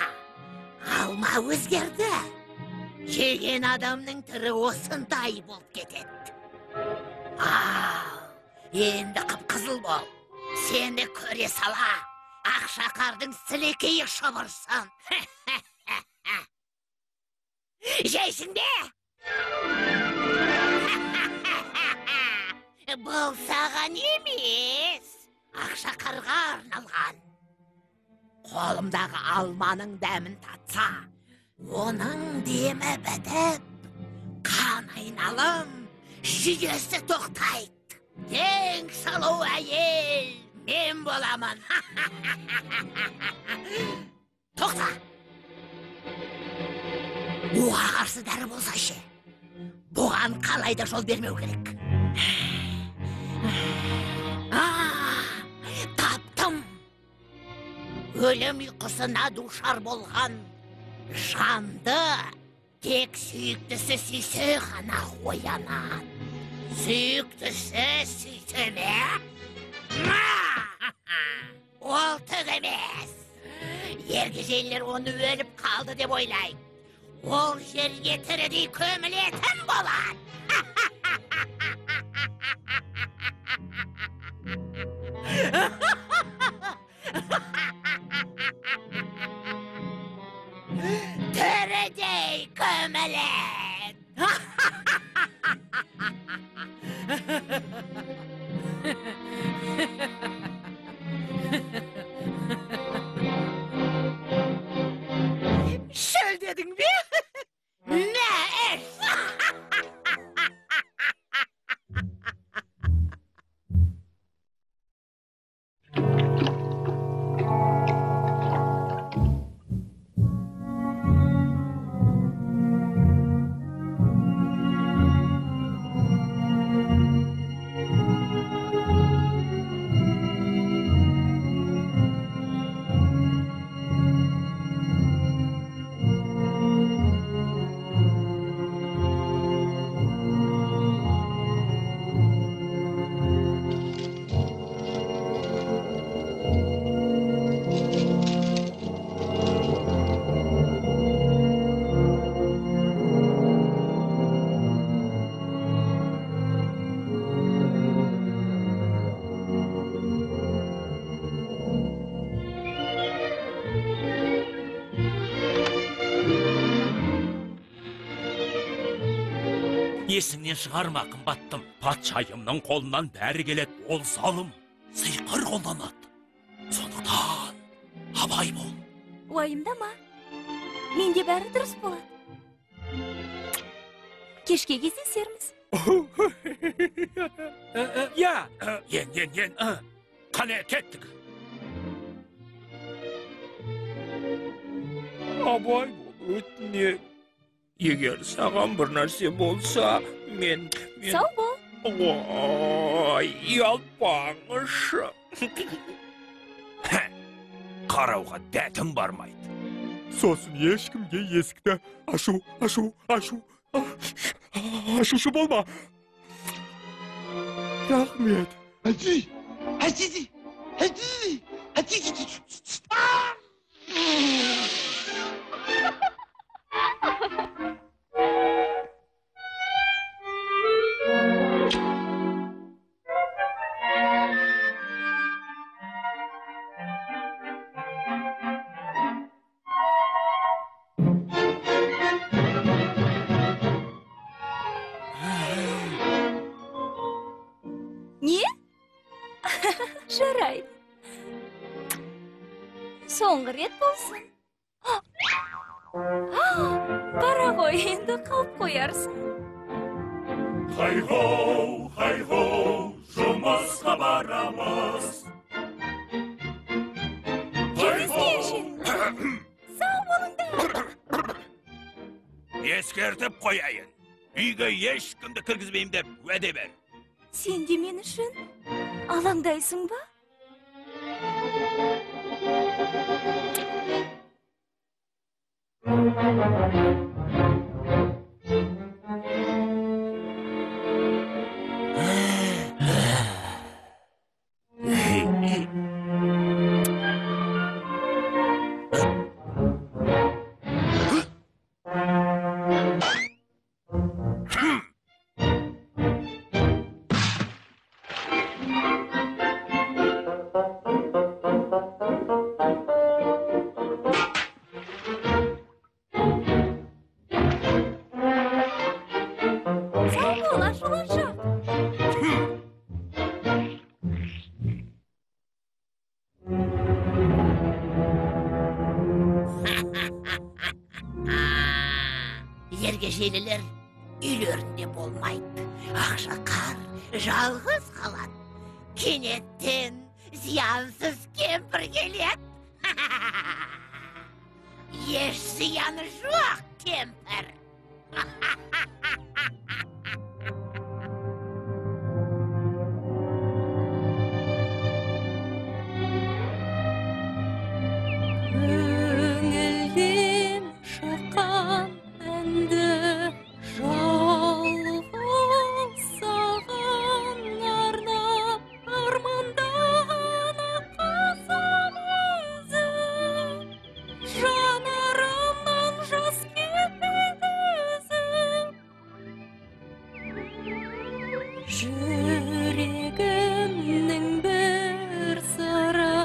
алма өзгерді. Жеген адамның түрі осындай болып кетеді. Енді қып-қызыл бол. Сені көре сала, Ақшақардың сілекейі шұбырсын. Жейсің бе? Бұл саған емес, Ақшақарға арналған. Қолымдағы алманың дәмін татса, оның демі бітіп, қан айналым, жүйесі тоқтайды. Ең сұлу әйел мен боламын. Тоқта! Оға қарсы дәрі болса ше, бұған қалайда жол бермеу керек. Таптым! Өлім ұйқысына душар болған жанды тек сүйіктісі сүйсе ғана оянады. Сүйіктісі сүйсе ме? Ол түк емес. Ергежейлер оны өліп қалды деп ойлайды. Ол жерге тірідей көмілетін болады. Тірідей көмілет. Шөл дедің бе? Не іш? Есіңнен шығарма, қымбаттым. Патшайымның қолынан бәрі келеді, ол залым, сиқыр қолданады. Сондықтан абай бол. Уайымдама. Менде бәрі дұрыс болады. Кешке кездесерміз. Я, ен. Қане кеттік. Абай бол, өтінем. Егер саған бір нәрсе болса, мен... Сау бол. Ой, ұялпаңызшы. Қарауға дәтім бармайды. Сосын ешкімге есікті ашушы болма. Рахмет. Не? Жарайды. Соңғы рет болсын. Қара ғой, енді қалып қоярсың. Хай-хоу, жұмысқа барамыз. Кездескенше. Сау болыңдар. Ескертіп қояйын. Үйге ешкімді кіргізбеймін деп уәде бер. Сен де мен үшін алаңдайсың ба? Ергежейлілер үйлерінде болмайды. Ақшақар жалғыз қалады. Кенеттен зиянсыз кемпір келеді. Еш зияны жоқ кемпір. Көңілден шыққан әнді жалғыз саған арнап армандаған аққасам өзім жанарымнан жас кетпейді өзім жүрегімнің бір сыры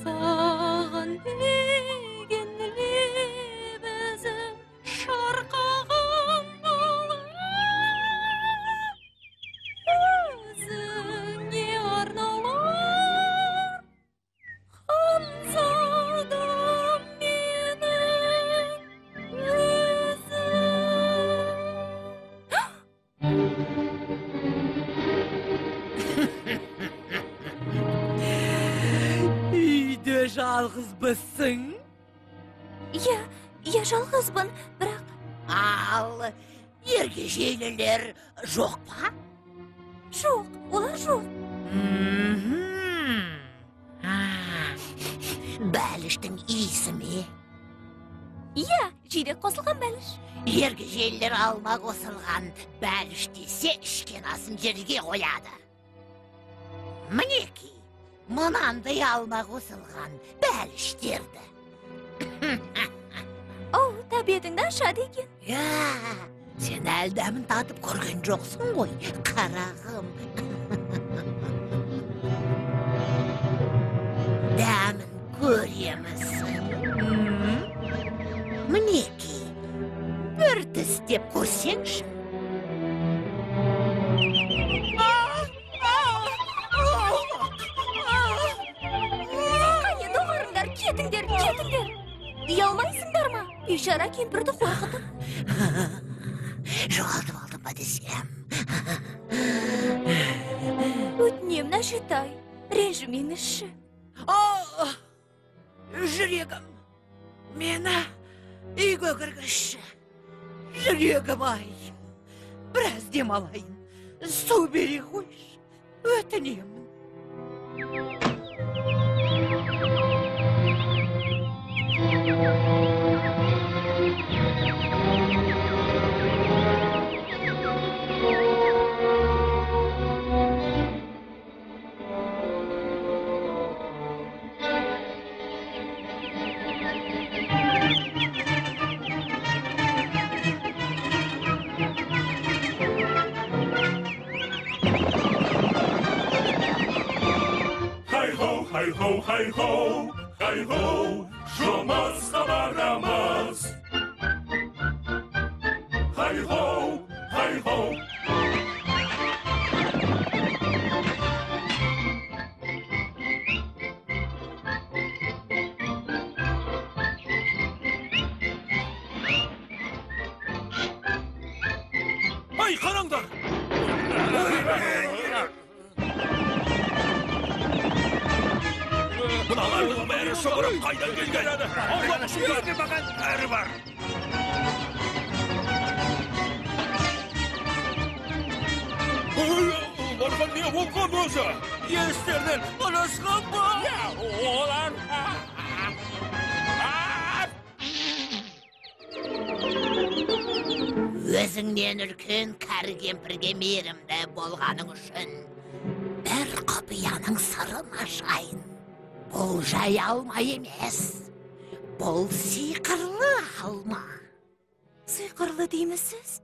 саған деген лебізім шарқаған өзіңе арналар ханзадам менің Үйде жалғыз бізсің? Я жалғызбын, бірақ Ал ергежейлілер жоқ па? жоқ, олар жоқ. Бәліштің иісі ме? Жидек қосылған бәліш. Ергежейлілер алма қосылған бәліш десе ішкен асын жерге қояды. Мінеки, мынандай алма қосылған бәліштерді. Тәбетіңді ашады екен. Сен әлдәмін татып көрген жоқсың ғой, қарағым. Дәмін көремісің. Мінеки, бір тістеп көрсеңші. Қане доғарыңдар, кетіңдер. Ұялмайсыңдар ма? Бейшара кемпірді қорқытып. Жоғалтып алдым ба десем. Өтінем, Нәшитай, ренжімеңізші. Жүрегім, мені үйге кіргізші. Жүрегім ай, біраз демалайын. Су бере қойшы, өтінемін. Хай-хо, жұмысқа барамыз. Хай-хо. Ай, қараңдар! Мыналардың бәрі шұбырып қайдан келген? Аллах шүкір, маған бәрі бар. Оларға не болған өзі? Естерден адасқан ба? Олар... Өзіңнен үлкен кәрі кемпірге мейірімді болғаның үшін бір құпияның сырын ашайын. Бұл жай алма емес, бұл сиқырлы алма. Сиқырлы деймісіз?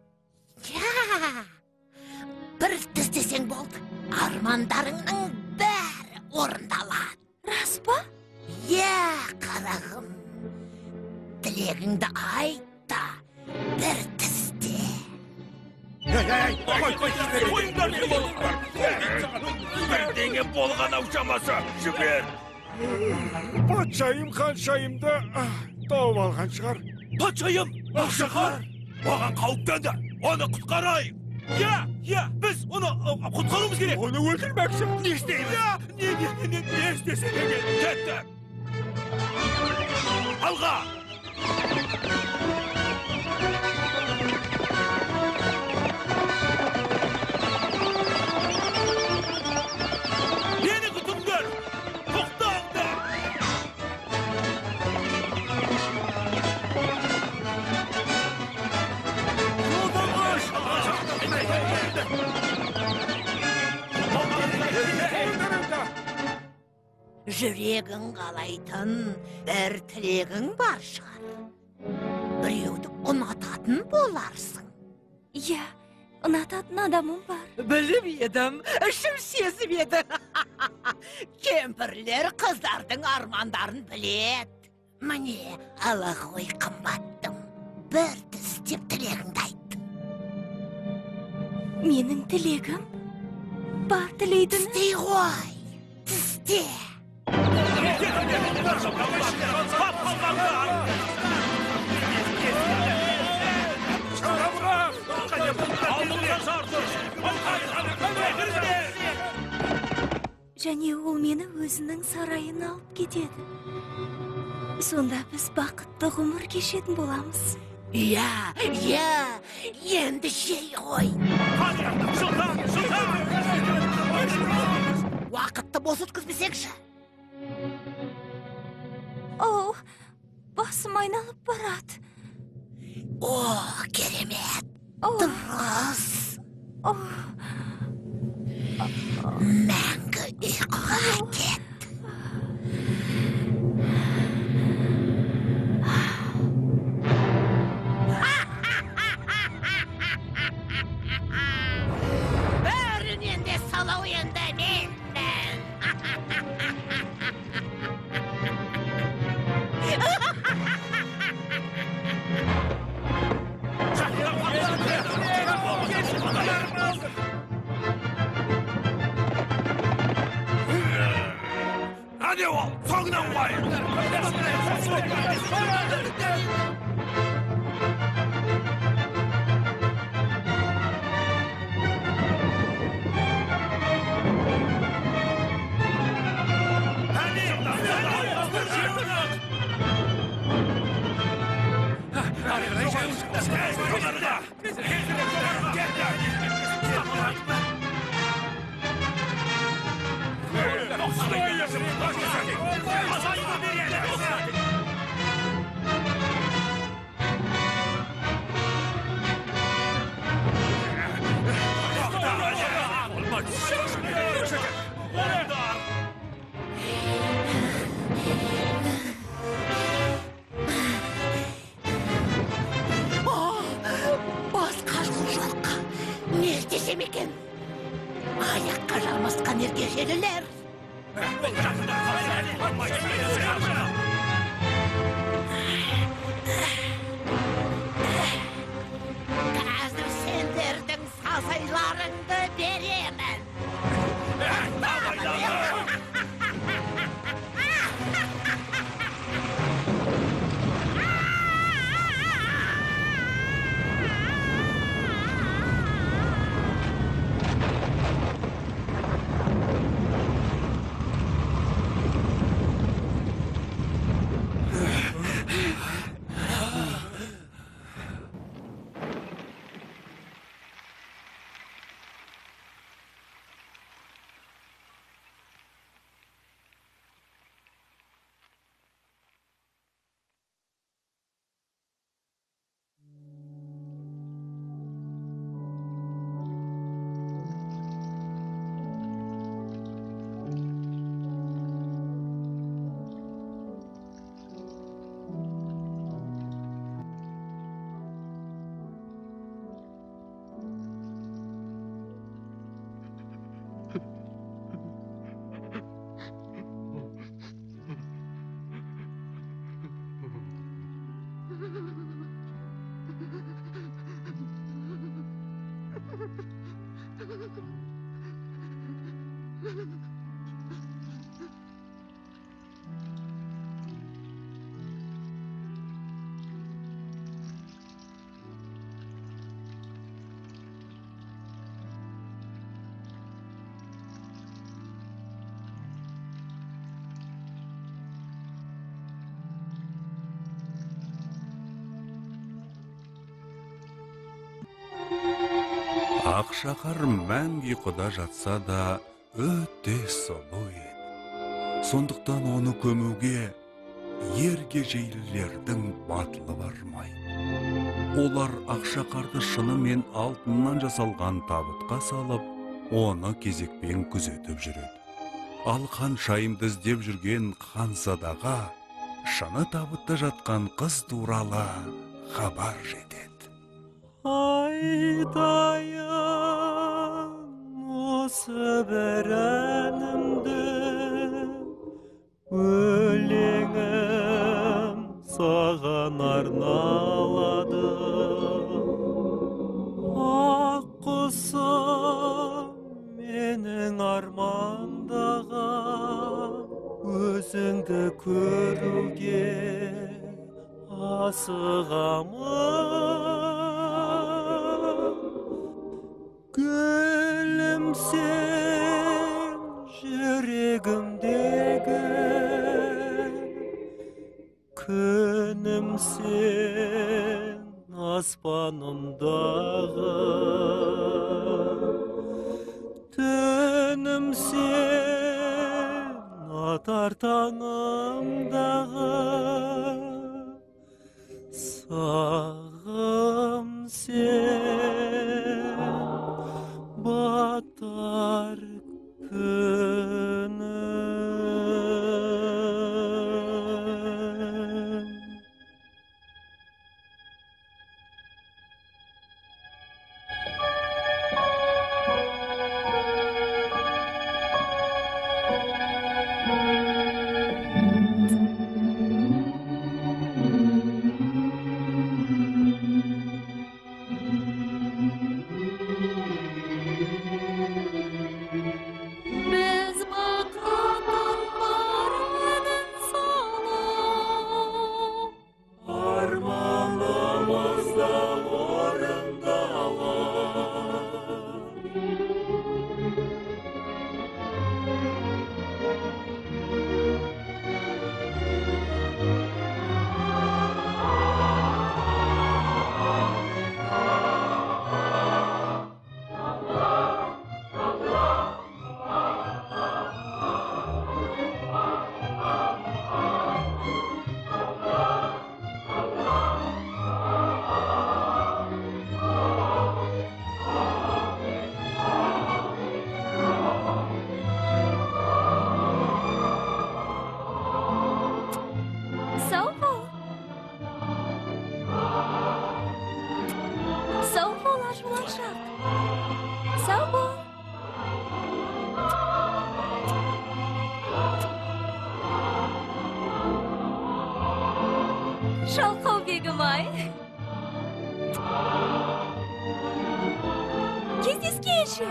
Бір тістесең болды, армандарыңның бәрі орындалады. Рас па? Қарағым, тілегіңді айтта, бір тісте. Бірдеңе болған ау шамасы, жібер. Патшайым ханшайымды тауып алған шығар. Патшайым, Ақшақар. Оған қауіптенді. Оны құтқарайық. Иә, біз оны құтқаруымыз керек. Оны өлтірмекші. Не істейміз? Не істесек екен? Кетті. Алға! Мені күтіңдер! Тоқтаңдар! Жүрегің қалайтын бір тілегің бар шығар. Біреуді ұнататын боларсың. Иә, ұнататын адамым бар. Біліп едім, ішім сезіп еді. Кемпірлер қыздардың армандарын білет. Міне, ала ғой қымбаттым. Бір тістеп тілегіңді айт. Менің тілегім бар тілейдіні. Тістей ғой, тісте. Және ол мені өзінің сарайына алып кетеді. Сонда біз бақытты ғұмыр кешетін боламыз. Иә, енді жей ғой. Уақытты бос өткізбесеңші. О, басым айналып барады. О, керемет. Дұрыс. Мәңгі ұйқыға кет. Бәрінен де салау енді менмін. Hadi ol, soğudan vay. Басқа жол жоқ. Не істесем екен? Аяққа жармасқан ергежейлілер. Қазір сендердің сазайларыңды беремін. Ақшақар мәңгі ұйқыда жатса да өте сұлу еді. Сондықтан оны көмуге ергежейлілердің батылы бармайды. Олар Ақшақарды шынымен алтыннан жасалған табытқа салып, оны кезекпен күзетіп жүреді. Ал ханшайымды іздеп жүрген ханзадаға шыны табытта жатқан қыз туралы хабар жетеді. Айдайын осы бір әнімді, өлеңім саған арналады. Ақ құсым менің армандаған, өзіңді көруге асығамын. Гүлім сен жүрегімдегі, күнім сен аспанымдағы, түнім сен атар таңымдағы, сағым сен батар күнім. Жалқау бегім-ай. Кездескенше.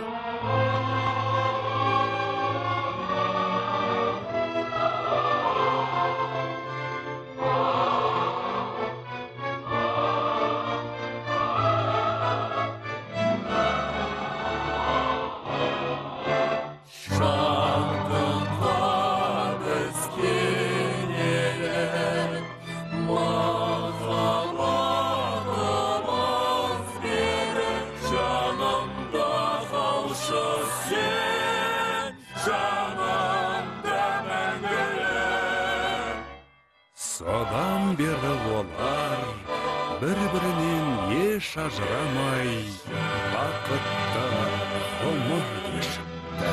Содан бері олар бір-бірінен еш ажырамай бақытты ғұмыр кешіпті.